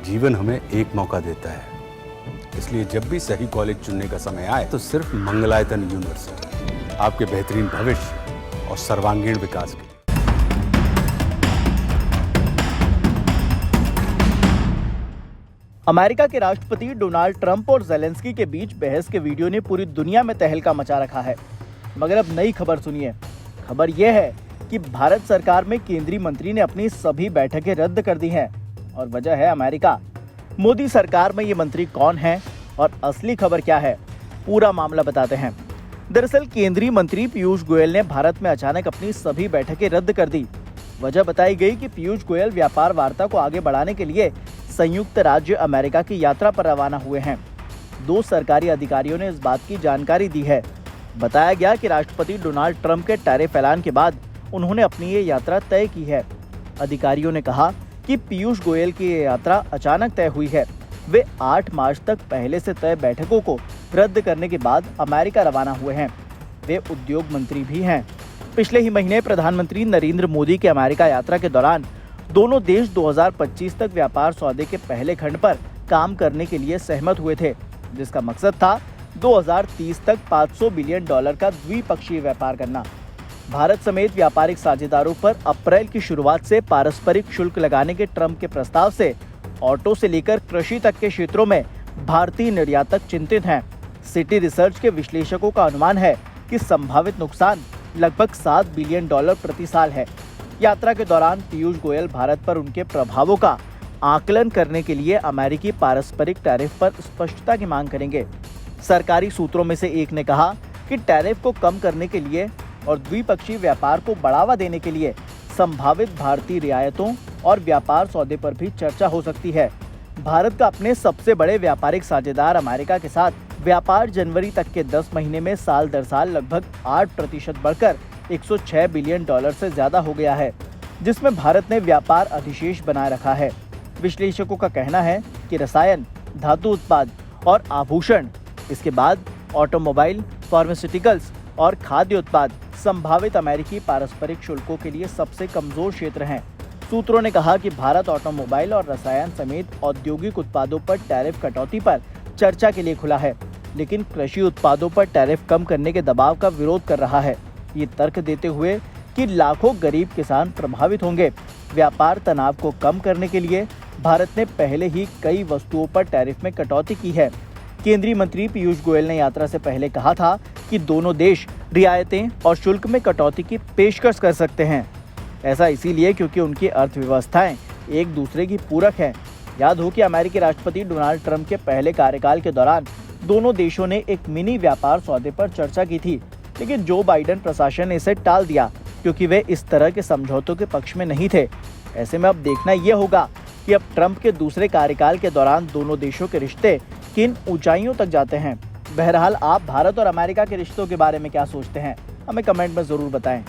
जीवन हमें एक मौका देता है, इसलिए जब भी सही कॉलेज चुनने का समय आए तो सिर्फ मंगलायतन यूनिवर्सिटी आपके बेहतरीन भविष्य और सर्वांगीण विकास के लिए। अमेरिका के राष्ट्रपति डोनाल्ड ट्रंप और ज़ेलेंस्की के बीच बहस के वीडियो ने पूरी दुनिया में तहलका मचा रखा है। मगर अब नई खबर सुनिए। खबर यह है कि भारत सरकार में केंद्रीय मंत्री ने अपनी सभी बैठकें रद्द कर दी हैं और वजह है अमेरिका। मोदी सरकार में ये मंत्री कौन है और असली खबर क्या है, पूरा मामला बताते हैं। दरअसल केंद्रीय मंत्री पीयूष गोयल ने भारत में अचानक अपनी सभी बैठकें रद्द कर दी। वजह बताई गई कि पीयूष गोयल व्यापार वार्ता को आगे बढ़ाने के लिए संयुक्त राज्य अमेरिका की यात्रा पर रवाना हुए हैं। 2 सरकारी अधिकारियों ने इस बात की जानकारी दी है। बताया गया कि राष्ट्रपति डोनाल्ड ट्रंप के टैरिफ ऐलान के बाद उन्होंने अपनी ये यात्रा तय की है। अधिकारियों ने कहा कि पीयूष गोयल की ये यात्रा अचानक तय हुई है। वे 8 मार्च तक पहले से तय बैठकों को रद्द करने के बाद अमेरिका रवाना हुए हैं। वे उद्योग मंत्री भी हैं। पिछले ही महीने प्रधानमंत्री नरेंद्र मोदी की अमेरिका यात्रा के दौरान दोनों देश 2025 तक व्यापार सौदे के पहले खंड पर काम करने के लिए सहमत हुए थे, जिसका मकसद था 2030 तक $500 बिलियन का द्विपक्षीय व्यापार करना। भारत समेत व्यापारिक साझेदारों पर अप्रैल की शुरुआत से पारस्परिक शुल्क लगाने के ट्रंप के प्रस्ताव से ऑटो से लेकर कृषि तक के क्षेत्रों में भारतीय निर्यातक चिंतित हैं। सिटी रिसर्च के विश्लेषकों का अनुमान है कि संभावित नुकसान लगभग $7 बिलियन प्रति साल है। यात्रा के दौरान पीयूष गोयल भारत पर उनके प्रभावों का आकलन करने के लिए अमेरिकी पारस्परिक टैरिफ पर स्पष्टता की मांग करेंगे। सरकारी सूत्रों में से एक ने कहा कि टैरिफ को कम करने के लिए और द्विपक्षीय व्यापार को बढ़ावा देने के लिए संभावित भारतीय रियायतों और व्यापार सौदे पर भी चर्चा हो सकती है। भारत का अपने सबसे बड़े व्यापारिक साझेदार अमेरिका के साथ व्यापार जनवरी तक के 10 महीने में साल दर साल लगभग 8% बढ़कर $106 बिलियन से ज्यादा हो गया है, जिसमें भारत ने व्यापार अधिशेष बनाए रखा है। विश्लेषकों का कहना है कि रसायन, धातु उत्पाद और आभूषण, इसके बाद ऑटोमोबाइल, फार्मास्यूटिकल्स और खाद्य उत्पाद संभावित अमेरिकी पारस्परिक शुल्कों के लिए सबसे कमजोर क्षेत्र हैं। सूत्रों ने कहा कि भारत ऑटोमोबाइल और रसायन समेत औद्योगिक उत्पादों पर टैरिफ कटौती पर चर्चा के लिए खुला है, लेकिन कृषि उत्पादों पर टैरिफ कम करने के दबाव का विरोध कर रहा है, ये तर्क देते हुए कि लाखों गरीब किसान प्रभावित होंगे। व्यापार तनाव को कम करने के लिए भारत ने पहले ही कई वस्तुओं पर टैरिफ में कटौती की है। केंद्रीय मंत्री पीयूष गोयल ने यात्रा से पहले कहा था कि दोनों देश रियायतें और शुल्क में कटौती की पेशकश कर सकते हैं। ऐसा इसीलिए क्योंकि उनकी अर्थव्यवस्थाएं एक दूसरे की पूरक हैं। याद हो कि अमेरिकी राष्ट्रपति डोनाल्ड ट्रंप के पहले कार्यकाल के दौरान दोनों देशों ने एक मिनी व्यापार सौदे पर चर्चा की थी, लेकिन जो बाइडेन प्रशासन ने इसे टाल दिया क्योंकि वे इस तरह के समझौतों के पक्ष में नहीं थे। ऐसे में अब देखना यह होगा कि अब ट्रंप के दूसरे कार्यकाल के दौरान दोनों देशों के रिश्ते किन ऊंचाइयों तक जाते हैं। बहरहाल आप भारत और अमेरिका के रिश्तों के बारे में क्या सोचते हैं, हमें कमेंट में जरूर बताएं।